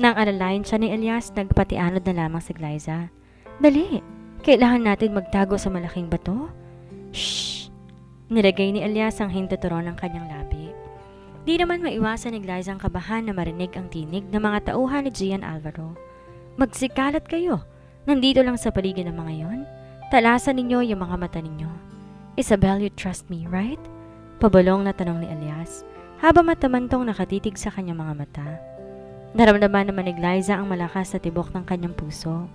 Nang alalayan siya ni Elias, nagpatianod na lamang si Glyza. Dali! Kailangan natin magtago sa malaking bato. Shhh! Nilagay ni Elias ang hintuturo ng kanyang labi. Di naman maiwasan ni Glyza ang kabahan na marinig ang tinig ng mga tauhan ni Gian Alvaro. Magsikalat kayo! Nandito lang sa paligid ng mga yon. Talasan ninyo yung mga mata ninyo. Isabel, you trust me, right? Pabalong na tanong ni Elias, habang matamantong nakatitig sa kanyang mga mata. Naramdaman naman ni Glyza ang malakas na tibok ng kanyang puso.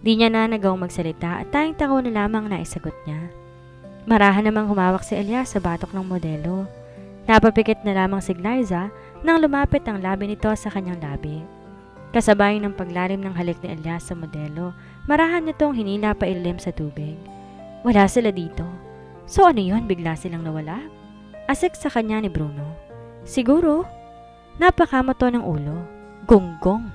Di niya na nagawang magsalita at tayong tako na lamang na isagot niya. Marahan namang humawak si Elias sa batok ng modelo. Napapikit na lamang si Glyza nang lumapit ang labi nito sa kanyang labi. Kasabay ng paglalim ng halik ni Elias sa modelo, marahan nitong hinila pa ilalim sa tubig. Wala sila dito. So ano yun, bigla silang nawala? Asik sa kanya ni Bruno. Siguro, napakamato ng ulo. Gonggong.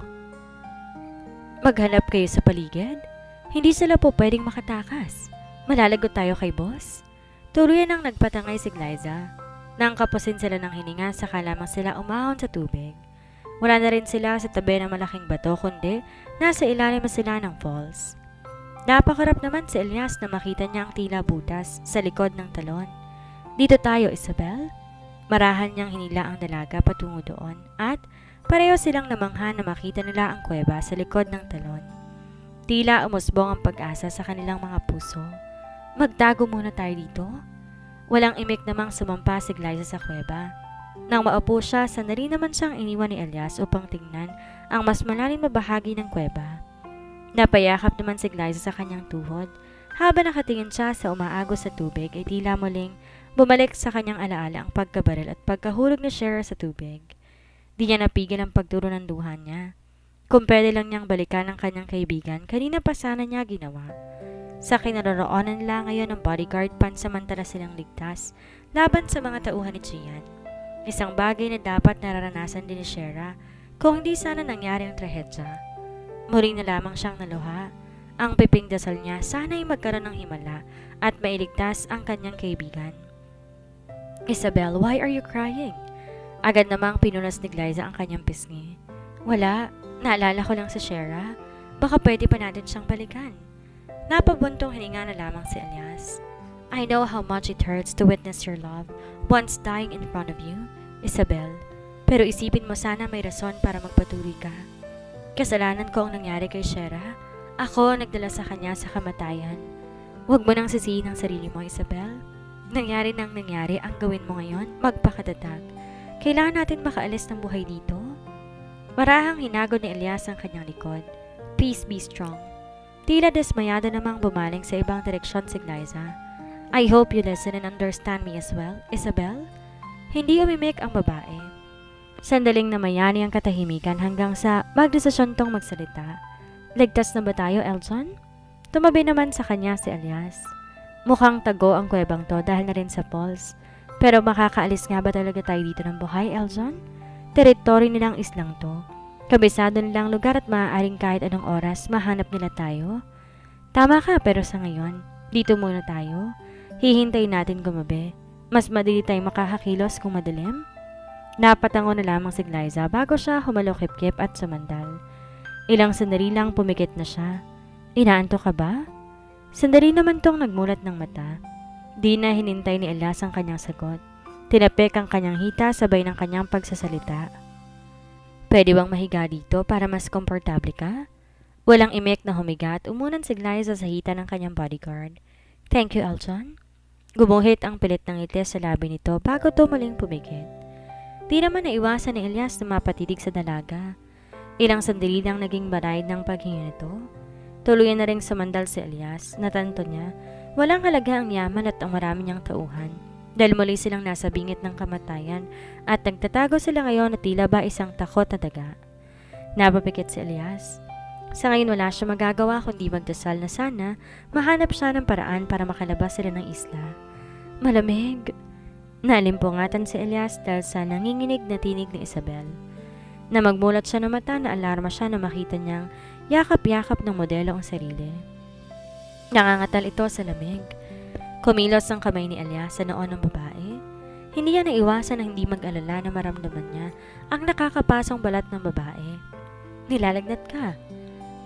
Maghanap kayo sa paligid? Hindi sila po pwedeng makatakas. Malalagot tayo kay boss. Tuluyan ang nagpatangay si Glyza. Nang kapusin sila ng hininga, saka lamang sila umahon sa tubig. Wala na rin sila sa tabi ng malaking bato, kundi nasa ilalim sila ng falls. Napakarap naman si Elias na makita niya ang tila butas sa likod ng talon. Dito tayo, Isabel. Marahan niyang hinila ang dalaga patungo doon at pareho silang namangha na makita nila ang kuweba sa likod ng talon. Tila umusbong ang pag-asa sa kanilang mga puso. Magtago muna tayo dito. Walang imik namang sumampa si Glyza sa kuweba. Nang maupo siya, sandali naman siyang iniwan ni Elias upang tingnan ang mas malalim na bahagi ng kuweba. Napayakap naman si Glyza sa kanyang tuhod. Habang nakatingin siya sa umaagos sa tubig ay tila muling bumalik sa kanyang alaala ang pagkabaril at pagkahulog ni Shera sa tubig. Di niya napigil ang pagturo ng duha niya. Kung pwede lang niyang balikan ang kanyang kaibigan, kanina pa sana niya ginawa. Sa kinaroroonan nila ngayon ng bodyguard, pansamantala silang ligtas laban sa mga tauhan ni Gian. Isang bagay na dapat nararanasan din ni Shera kung hindi sana nangyari ang trahedya. Muli na lamang siyang naluha. Ang piping dasal niya sana'y magkaroon ng himala at mailigtas ang kanyang kaibigan. Isabel, why are you crying? Agad namang pinunas ni Glyza ang kanyang pisngi. Wala, naalala ko lang si Shera. Baka pwede pa natin siyang balikan. Napabuntong hininga na lamang si Elias. I know how much it hurts to witness your love once dying in front of you, Isabel. Pero isipin mo sana may rason para magpatuloy ka. Kasalanan ko ang nangyari kay Shera. Ako nagdala sa kanya sa kamatayan. Huwag mo nang sisihin ang sarili mo, Isabel. Nangyari nang nangyari, ang gawin mo ngayon, magpakatatag. Kailangan natin makaalis ng buhay dito. Marahang hinagod ni Elias ang kanyang likod. Please be strong. Tila desmayado namang bumaling sa ibang direksyon si Glyza. I hope you listen and understand me as well, Isabel. Hindi umimik ang babae. Sandaling namayani ang katahimikan hanggang sa magdesisyon tong magsalita. Ligtas na ba tayo, Elton? Tumabi naman sa kanya si Elias. Mukhang tago ang kuwebang to dahil na rin sa falls. Pero makakaalis nga ba talaga tayo dito ng buhay, Elton? Teritoryo nilang islang to. Kabisado nilang lugar at maaaring kahit anong oras mahanap nila tayo. Tama ka, pero sa ngayon, dito muna tayo. Hihintayin natin gumabi. Mas madali tayong makakakilos kung madilim. Napatango na lamang si Glyza bago siya humalokip-kip at sumandal. Ilang sandali lang pumikit na siya. Inaanto ka ba? Sandali naman tong nagmulat ng mata. Di na hinintay ni Elias ang kanyang sagot. Tinapik ang kanyang hita sabay ng kanyang pagsasalita. Pwede bang mahiga dito para mas komportable ka? Walang imik na humiga at umunan si Glyza sa hita ng kanyang bodyguard. Thank you, Elton. Gumuhit ang pilit ng ngiti sa labi nito bago tumuling pumikit. Di naman naiwasan ni Elias na mapatitig sa dalaga. Ilang sandali lang naging barayad ng paghinga nito. Tuluyan na ring sumandal si Elias. Natanto niya, walang halaga ang yaman at ang marami niyang tauhan. Dahil muli silang nasa bingit ng kamatayan at nagtatago sila ngayon na tila ba isang takot na daga. Napapikit si Elias. Sa ngayon wala siya magagawa kundi magdasal na sana mahanap siya ng paraan para makalabas sila ng isla. Malamig. Nalimpungatan si Elias dahil sa nanginginig na tinig ni Isabel. Na magmulat siya ng mata na alarma siya na makita niyang yakap-yakap ng modelo ang sarili. Nangangatal ito sa lamig. Kumilos ang kamay ni Elias sa noon ng babae. Hindi niya naiwasan na hindi mag-alala na maramdaman niya ang nakakapasong balat ng babae. Nilalagnat ka.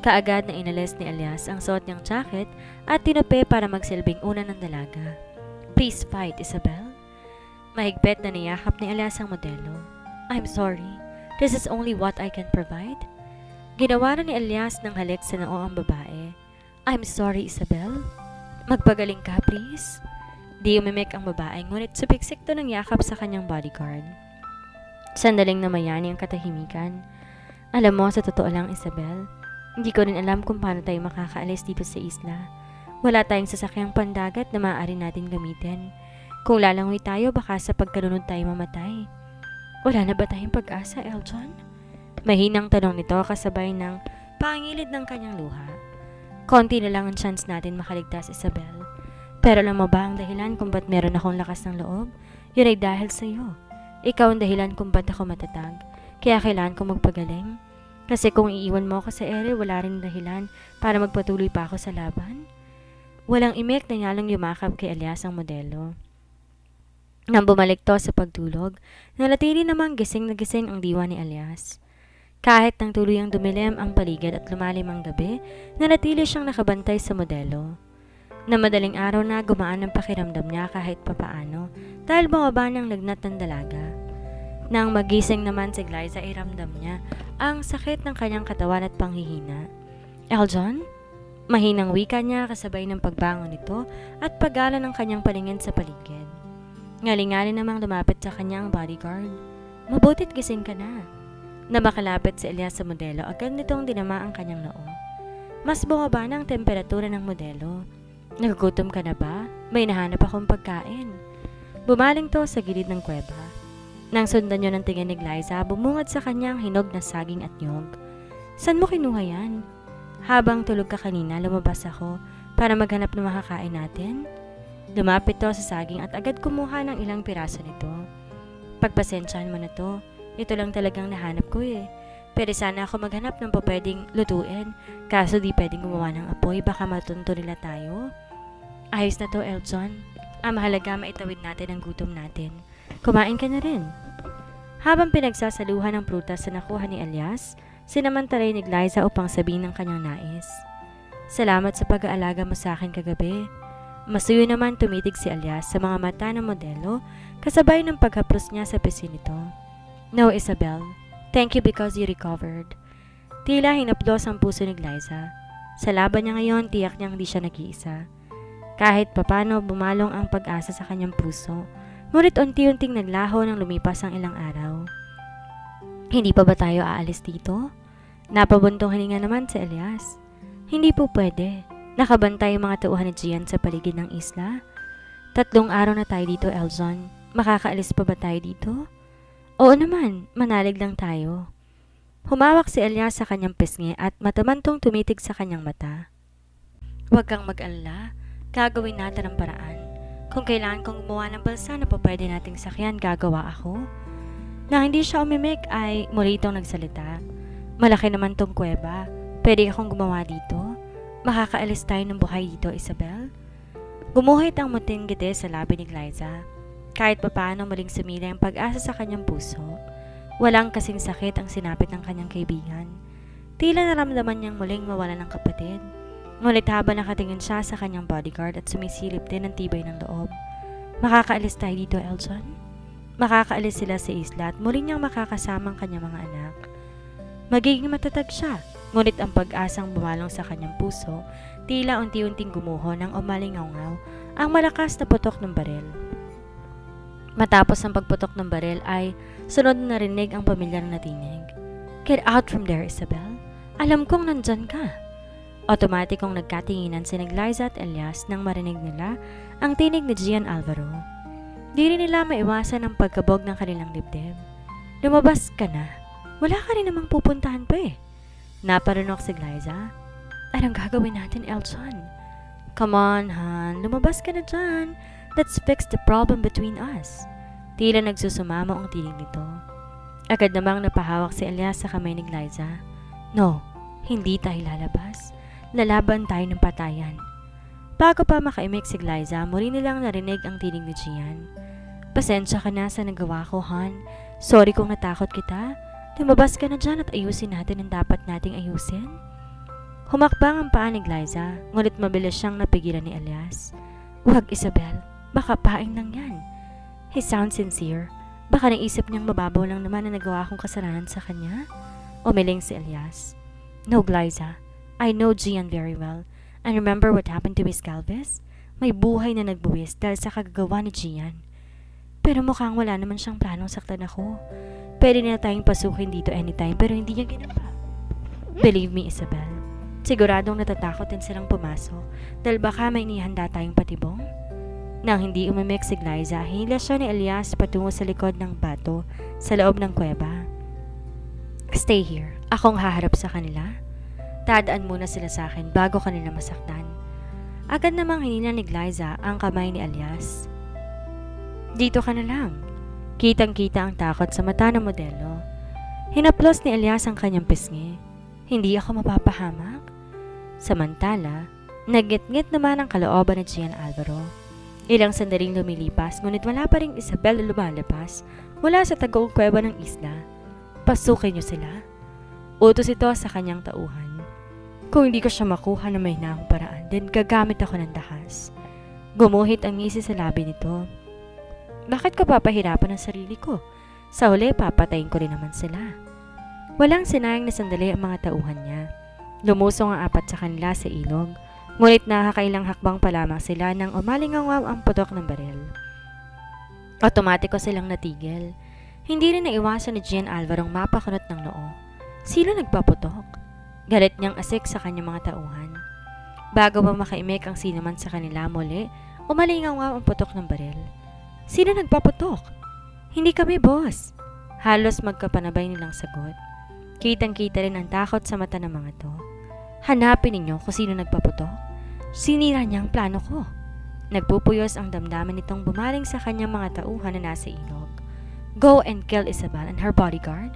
Kaagad na inalis ni Elias ang suot niyang jacket at tinupi para magsilbing una ng dalaga. Please fight, Isabel. Mahigpit na niyakap ni Elias ang modelo. I'm sorry. This is only what I can provide. Ginawa ni Elias ng halik sa noo ang babae. I'm sorry, Isabel. Magpagaling ka, please. Di umimik ang babae, ngunit supiksik to ng yakap sa kanyang bodyguard. Sandaling namayani ang katahimikan. Alam mo, sa totoo lang, Isabel, hindi ko rin alam kung paano tayo makakaalis dito sa isla. Wala tayong sasakyang pandagat na maaari natin gamitin. Kung lalangoy tayo, baka sa pagkalunod tayo mamatay. Wala na ba tayong pag-asa, Elton? Mahinang tanong nito kasabay ng pangilid ng kanyang luha. Konti na lang ang chance natin makaligtas, Isabel. Pero alam mo ba ang dahilan kung ba't meron akong lakas ng loob? Yun ay dahil sa iyo. Ikaw ang dahilan kung ba't ako matatag. Kaya kailangan ko magpagaling. Kasi kung iiwan mo ako sa ere, wala rin dahilan para magpatuloy pa ako sa laban. Walang imik na nyalang yumakap kay Elias ang modelo. Nang bumalik to sa pagtulog, nalatili namang gising na gising ang diwa ni Elias. Kahit nang tuluyang dumilim ang paligid at lumalim ang gabi, nanatili siyang nakabantay sa modelo. Na madaling araw na gumaan ang pakiramdam niya kahit papaano dahil bumaba ng lagnat ng dalaga. Nang magising naman si Glyza ay ramdam niya ang sakit ng kanyang katawan at panghihina. Elton? Mahinang wika niya kasabay ng pagbangon nito at paggala ng kanyang paningin sa paligid. Ngalingali namang lumapit sa kanyang bodyguard. Mabutit gising ka na. Na makalapit si Elias sa modelo, agad nitong dinama ang kanyang noo. Mas bumaba na ang temperatura ng modelo. Nagugutom ka na ba? May nahanap akong pagkain. Bumaling to sa gilid ng kuweba. Nang sundan niyo ng tingin ni Glyza, bumungad sa kanyang hinog na saging at nyog. San mo kinuha yan? Habang tulog ka kanina, lumabas ako para maghanap ng makakain natin. Lumapit to sa saging at agad kumuha ng ilang piraso nito. Pagpasensyahan mo na to. Ito lang talagang nahanap ko eh. Pero sana ako maghanap ng pwedeng lutuin. Kaso di pwedeng gumawa ng apoy, baka matunto nila tayo. Ayos na to, Elton. Ang mahalaga maitawid natin ang gutom natin. Kumain ka na rin. Habang pinagsasaluhan ng prutas sa nakuha ni Elias, sinamantalay ni Glyza upang sabihin ng kanyang nais. Salamat sa pag-aalaga mo sa akin kagabi. Masuyo naman tumitig si Elias sa mga mata ng modelo kasabay ng paghaplos niya sa pisngi nito. No, Isabel. Thank you because you recovered. Tila hinaplos ang puso ni Glyza. Sa laban niya ngayon, tiyak niyang hindi siya nag-iisa. Kahit papano bumalong ang pag-asa sa kanyang puso, ngunit unti-unting naglaho nang lumipas ang ilang araw. Hindi pa ba tayo aalis dito? Napabuntong hininga naman si Elias. Hindi po pwede. Nakabantay ang mga tauhan ni Gian sa paligid ng isla. 3 araw na tayo dito, Elton. Makakaalis pa ba tayo dito? Oo naman, manalig lang tayo. Humawak si Elias sa kanyang pisngi at matamantong tumitig sa kanyang mata. Huwag kang mag-alala. Gagawin natin ang paraan. Kung kailangan kong gumawa ng balsa na pwede nating sakyan, gagawa ako. Nang hindi siya umimik ay muli itong nagsalita. Malaki naman tong kuweba. Pwede akong gumawa dito. Makakaalis tayo ng buhay dito, Isabel. Gumuhit ang muting ngiti sa labi ni Glyza. Kahit papaano muling sumilay ang pag-asa sa kanyang puso. Walang kasing sakit ang sinapit ng kanyang kaibigan. Tila naramdaman niyang muling mawala ng kapatid. Ngunit habang nakatingin siya sa kanyang bodyguard at sumisilip din ng tibay ng loob. Makakaalis tayo dito, Elton? Makakaalis sila sa isla at muli niyang makakasama ang kanyang mga anak. Magiging matatag siya, ngunit ang pag-asang bumalong sa kanyang puso, tila unti-unting gumuho nang umalingaw-ngaw ang malakas na putok ng baril. Matapos ang pagputok ng baril ay sunod na narinig ang pamilyar na tinig. Get out from there, Isabel. Alam kong nandyan ka. Otomatikong nagkatinginan si Glyza at Elias nang marinig nila ang tinig ni Gian Alvaro. Di rin nila maiwasan ang pagkabog ng kanilang dibdib. Lumabas ka na. Wala ka rin namang pupuntahan pa eh. Naparunok si Glyza. Anong gagawin natin, Elton? Come on, Han. Lumabas ka na dyan. Let's fix the problem between us. Tila nagsusumamo ang tinig nito. Agad namang napahawak si Elias sa kamay ni Glyza. No, hindi tayo lalabas. Lalaban tayo ng patayan. Bago pa makaimik si Glyza, muli nilang narinig ang tinig ni Gian. Pasensya ka na sa nagawa ko, Han. Sorry kung natakot kita. Lumabas ka na dyan at ayusin natin ang dapat nating ayusin. Humakbang ang paa ni Glyza, ngunit mabilis siyang napigilan ni Elias. Huwag, Isabel. Baka paing lang yan. He sounds sincere. Baka naisip niyang mababaw lang naman na nagawa kong kasalanan sa kanya. Umiling si Elias. No, Glyza. I know Gian very well. And remember what happened to Miss Galvez? May buhay na nagbuwis dahil sa kagagawa ni Gian. Pero mukhang wala naman siyang planong saktan ako. Pwede na tayong pasukin dito anytime pero hindi niya ginawa. Believe me, Isabel. Siguradong natatakot din silang pumasok dahil baka may inihanda tayong patibong. Nang hindi umimik si Glyza, hinila siya ni Elias patungo sa likod ng bato sa loob ng kuweba. Stay here. Akong haharap sa kanila. Tadaan muna sila sa akin bago kanila masaktan. Agad namang hinila ni Glyza ang kamay ni Elias. Dito ka na lang. Kitang-kita ang takot sa mata ng modelo. Hinaplos ni Elias ang kanyang pisngi. Hindi ako mapapahamak. Samantala, nagngit-ngit naman ang kalooban ni Gian Alvaro. Ilang sandaling lumilipas, ngunit wala pa ring Isabel na lumalabas mula sa tagoong kuweba ng isla. Pasukin niyo sila. Utos ito sa kanyang tauhan. Kung hindi ko siya makuha na may hinahang paraan, then gagamit ako ng dahas. Gumuhit ang ngisi sa labi nito. Bakit ko papahirapan ang sarili ko? Sa huli, papatayin ko rin naman sila. Walang sinayang na sandali ang mga tauhan niya. Lumusong ang apat sa kanila sa ilog, ngunit nakakailang hakbang pa lamang sila nang umalingawaw ang putok ng baril. Otomatiko silang natigil. Hindi rin naiwasan ni Gian Alvarong mapakunot ng noo. Sino nagpaputok? Galit niyang asik sa kanyang mga tauhan. Bago pa makaimik ang sino man sa kanila muli, umalingawaw ang putok ng baril. Sino nagpaputok? Hindi kami, boss. Halos magkapanabay nilang sagot. Kitang-kita rin ang takot sa mata ng mga to. Hanapin ninyo kung sino nagpaputok. Sinira niya ang plano ko. Nagpupuyos ang damdamin nitong bumaling sa kanyang mga tauhan na nasa ilog. Go and kill Isabel and her bodyguard.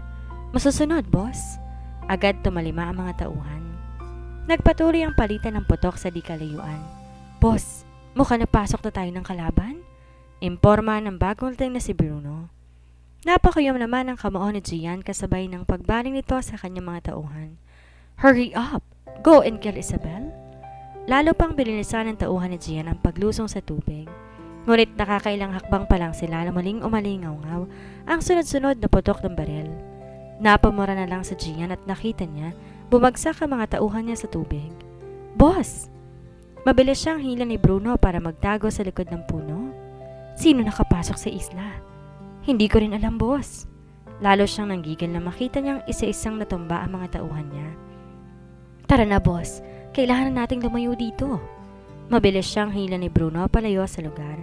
Masusunod, boss. Agad tumalima ang mga tauhan. Nagpatuloy ang palitan ng putok sa di kalayuan. Boss, mukha napasok na tayo ng kalaban? Imporma ng bagong dating na si Bruno. Napakuyom naman ang kamao ni Gian kasabay ng pagbaling nito sa kanyang mga tauhan. Hurry up! Go and kill Isabel! Lalo pang binilisan ng tauhan ni Gian ang paglusong sa tubig. Ngunit nakakailang hakbang pa lang sila na muling umalingaw-ngaw ang sunod-sunod na putok ng baril. Napamura na lang sa Gian at nakita niya bumagsak ang mga tauhan niya sa tubig. Boss! Mabilis siyang hila ni Bruno para magtago sa likod ng puno. Sino nakapasok sa isla? Hindi ko rin alam, boss. Lalo siyang nanggigil na makita niyang isa-isang natumba ang mga tauhan niya. Tara na, boss. Kailangan na nating lumayo dito. Mabilis siyang hila ni Bruno palayo sa lugar.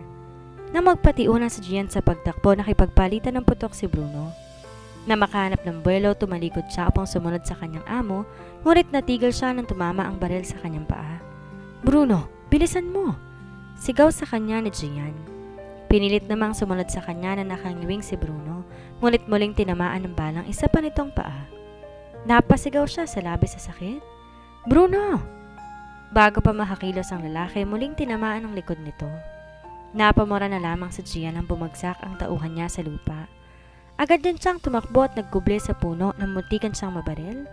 Nang magpatiunan si Gian sa pagtakbo, nakipagpalitan ng putok si Bruno. Na makahanap ng buwelo, tumalikod siya upang sumunod sa kanyang amo, ngunit natigil siya nang tumama ang baril sa kanyang paa. Bruno, bilisan mo! Sigaw sa kanya ni Gian. Pinilit namang sumunod sa kanya na nakangiwing si Bruno, ngunit muling tinamaan ng balang isa pa nitong paa. Napasigaw siya sa labis sa sakit. Bruno! Bago pa makakilos ang lalaki, muling tinamaan ang likod nito. Napamura na lamang sa Gian nang bumagsak ang tauhan niya sa lupa. Agad din siyang tumakbo at nagkuble sa puno nang muntikan siyang mabaril.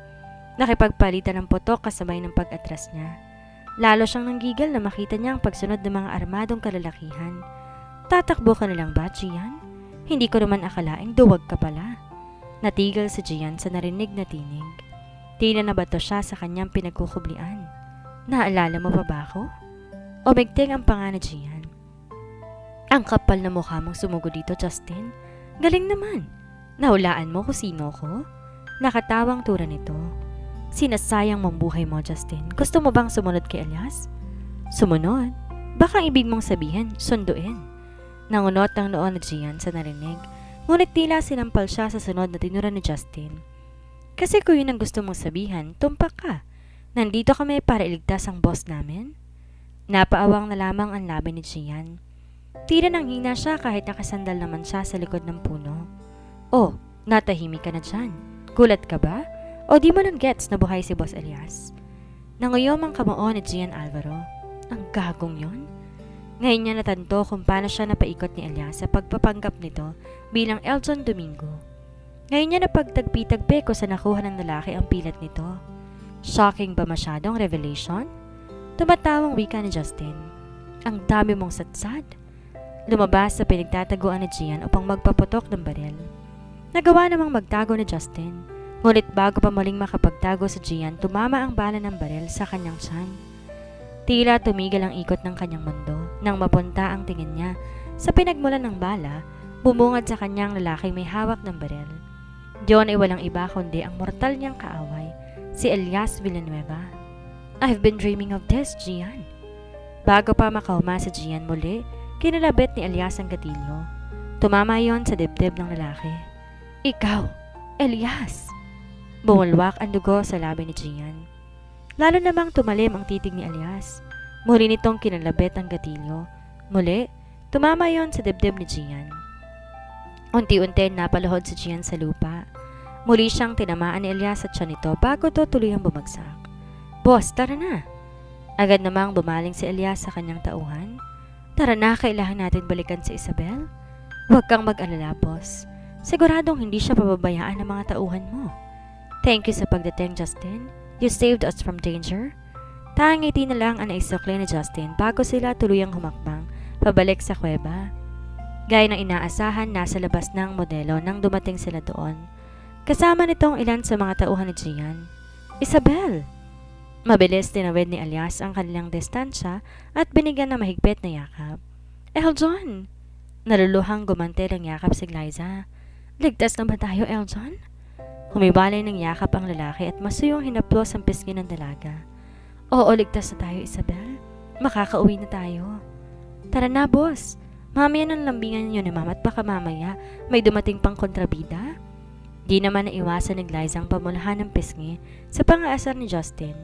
Nakipagpalitan ng putok kasabay ng pag-atras niya. Lalo siyang nanggigil na makita niya ang pagsunod ng mga armadong kalalakihan. Tatakbo ka na lang ba, Gian? Hindi ko naman akalaing duwag ka pala. Natigil si Gian sa narinig na tinig. Tila nabato siya sa kanyang pinagkukublian. Naalala mo pa ba ako? Umigting ang panga ni Gian. Ang kapal na mukha mong sumugo dito, Justin. Galing naman. Nahulaan mo kung sino ko? Nakatawang tura nito. Sinasayang mong buhay mo, Justin. Gusto mo bang sumunod kay Elias? Sumunod? Baka ibig mong sabihin, sunduin. Nangunot ang noon ni Gian sa narinig, ngunit tila sinampal siya sa sunod na tinura ni Justin. Kasi kung yun ang gusto mong sabihin, tumpak ka. Nandito kami para iligtas ang boss namin. Napaawang na lamang ang labi ni Gian. Tila nang hina siya kahit nakasandal naman siya sa likod ng puno. Oh, natahimik ka na dyan. Gulat ka ba? O di mo nang gets na buhay si Boss Elias? Nanguyom ang kamao ni Gian Alvaro. Ang gagong yon. Ngayon niya natanto kung paano siya napaikot ni Elias sa pagpapanggap nito bilang Elton Domingo. Ngayon niya napagtagpi-tagpi ko sa nakuha ng lalaki ang pilat nito. Shocking ba masyadong revelation? Tumatawang wika ni Justin. Ang dami mong satsad. Lumabas sa pinagtataguan ni Gian upang magpaputok ng baril. Nagawa namang magtago ni Justin. Ngunit bago pa muling makapagtago sa Gian, tumama ang bala ng baril sa kanyang tiyan. Tila tumigil ang ikot ng kanyang mundo nang mapunta ang tingin niya sa pinagmulan ng bala, bumungad sa kanyang lalaking may hawak ng baril. Diyon ay walang iba kundi ang mortal niyang kaaway, si Elias Villanueva. I've been dreaming of this, Gian. Bago pa makauma si Gian muli, kinalabit ni Elias ang gatilyo. Tumama yon sa dibdib ng lalaki. Ikaw, Elias! Bumulwak ang dugo sa labi ni Gian. Lalo namang tumalim ang titig ni Elias. Muli nitong kinalabit ang gatilyo. Muli, tumama yon sa dibdib ni Gian. Unti-unti napaluhod si Gian sa lupa. Muli siyang tinamaan ni Elias at siya nito bago to tuluyang bumagsak. Boss, tara na! Agad namang bumaling si Elias sa kanyang tauhan. Tara na, kailangan natin balikan si Isabel. Huwag kang mag-alala, boss. Siguradong hindi siya pababayaan ng mga tauhan mo. Thank you sa pagdating, Justin. You saved us from danger. Tangiti na lang ang naisukli ni Justin bago sila tuluyang humakbang pabalik sa kuweba. Gaya ng inaasahan, nasa labas ng modelo nang dumating sila doon. Kasama nitong ilan sa mga tauhan ni Gian. Isabel! Mabilis tinawid ni Elias ang kanilang distansya at binigyan ng mahigpit na yakap. Eljon! Naluluhang gumanti ang yakap si Glyza. Ligtas na ba tayo, Eljon? Humibalay ng yakap ang lalaki at masuyong hinaplos ang pisngi ng dalaga. Oo, ligtas na tayo, Isabel. Makakauwi na tayo. Tara na, boss. Mamaya ng lambingan niyo ni mama at baka mamaya may dumating pang kontrabida. Di naman naiwasan ni Glyza ang pamulahan ng pisngi sa pangaasar ni Justin.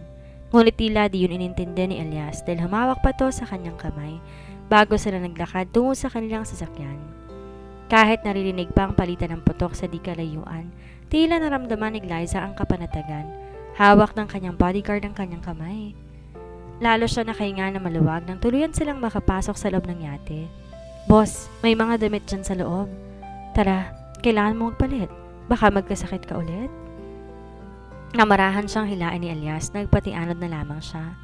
Ngunit tila di yun inintindi ni Elias dahil humawak pa to sa kanyang kamay bago sila naglakad tungo sa kanilang sasakyan. Kahit naririnig pa ang palitan ng putok sa di kalayuan, tila naramdaman ni Glyza ang kapanatagan. Hawak ng kanyang bodyguard ang kanyang kamay. Lalo siya nakahinga na maluwag nang tuluyan silang makapasok sa loob ng yate. Boss, may mga damit dyan sa loob. Tara, kailangan mo magpalit. Baka magkasakit ka ulit. Namarahan siyang hilain ni Elias, nagpatianod na lamang siya.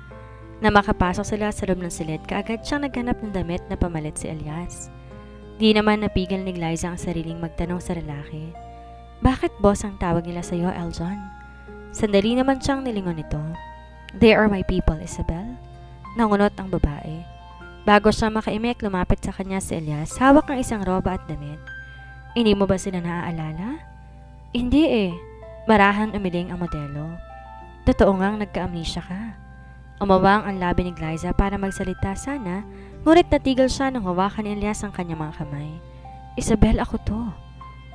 Na makapasok sila sa loob ng silid, kaagad siyang naghanap ng damit na pamalit si Elias. Di naman napigil ni Glyza ang sariling magtanong sa lalaki. Bakit boss ang tawag nila sa iyo, Eljon? Sandali naman siyang nilingon nito. They are my people, Isabel. Nangunot ang babae. Bago siya makaimik, lumapit sa kanya si Elias, hawak ng isang roba at damit. Hindi mo ba sila naaalala? Hindi eh. Marahan umiling ang modelo. Totoo ngang nagka-amnesia ka. Umawang ang labi ni Glyza para magsalita sana, ngunit natigil siya nang hawakan ni Elias ang kanyang mga kamay. Isabel, ako to.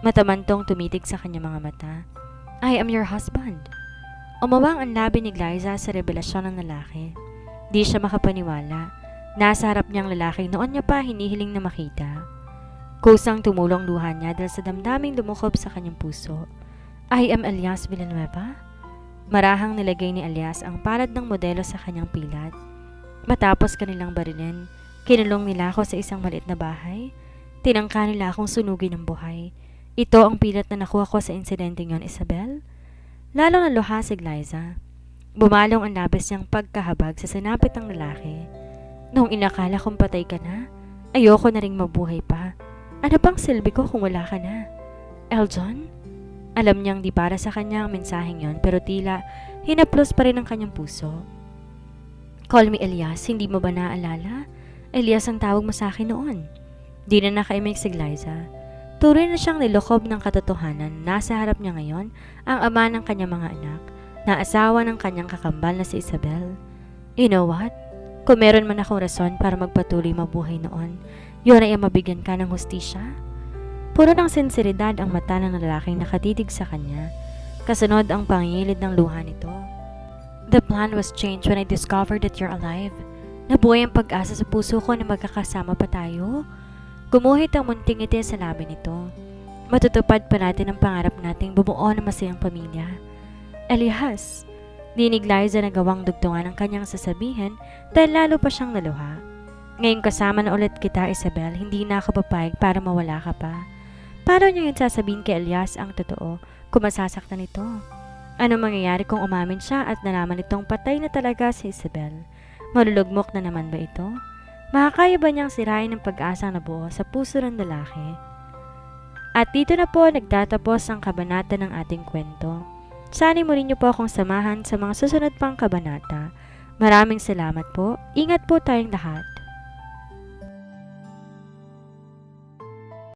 Matamantong tumitig sa kanyang mga mata. I am your husband. Umawang ang labi ni Glyza sa revelasyon ng lalaki. Di siya makapaniwala. Nasa harap niyang lalaki noon niya pa hinihiling na makita. Kusang tumulong luha niya dahil sa damdaming lumukob sa kanyang puso. I am Elias Villanueva. Marahang nilagay ni Elias ang palad ng modelo sa kanyang pilat. Matapos kanilang barilin, kinulong nila ako sa isang maliit na bahay. Tinangka nila akong sunugin ng buhay. Ito ang pilat na nakuha ko sa insidenteng yon, Isabel. Lalong naluha si Glyza. Bumalong ang labis niyang pagkahabag sa sinapit ng lalaki. Noong inakala kong patay ka na, ayoko na ring mabuhay pa. Ano bang silbi ko kung wala ka na? Eljon? Alam niyang di para sa kanya ang mensaheng yon, pero tila hinaplos pa rin ang kanyang puso. Call me Elias, hindi mo ba naaalala? Elias ang tawag mo sa akin noon. Di na nakaimik si Glyza. Tuloy na siyang nilokob ng katotohanan. Nasa harap niya ngayon ang ama ng kanyang mga anak, na asawa ng kanyang kakambal na si Isabel. You know what? Kung meron man akong rason para magpatuloy mabuhay noon, yun ay mabigyan ka ng hustisya. Puno ng sinseridad ang mata ng lalaking nakatitig sa kanya. Kasunod ang pangingilid ng luha nito. The plan was changed when I discovered that you're alive. Nabuhay ang pag-asa sa puso ko na magkakasama pa tayo. Gumuhit ang munting ngiti sa labi nito. Matutupad pa natin ang pangarap nating bumuo ng masayang pamilya. Elias, di ni Glyza na gawang dugtungan ang kanyang sasabihin dahil lalo pa siyang naluha. Ngayon kasama na ulit kita, Isabel, hindi na ako papayag para mawala ka pa. Paano niya yun sasabihin kay Elias ang totoo kung masasaktan ito? Ano mangyayari kung umamin siya at nalaman itong patay na talaga si Isabel? Malulugmok na naman ba ito? Makakaya ba niyang sirain ang pag-asang nabuo sa puso ng lalaki? At dito na po nagtatapos ang kabanata ng ating kwento. Sana mo rin niyo po akong samahan sa mga susunod pang kabanata. Maraming salamat po. Ingat po tayong lahat.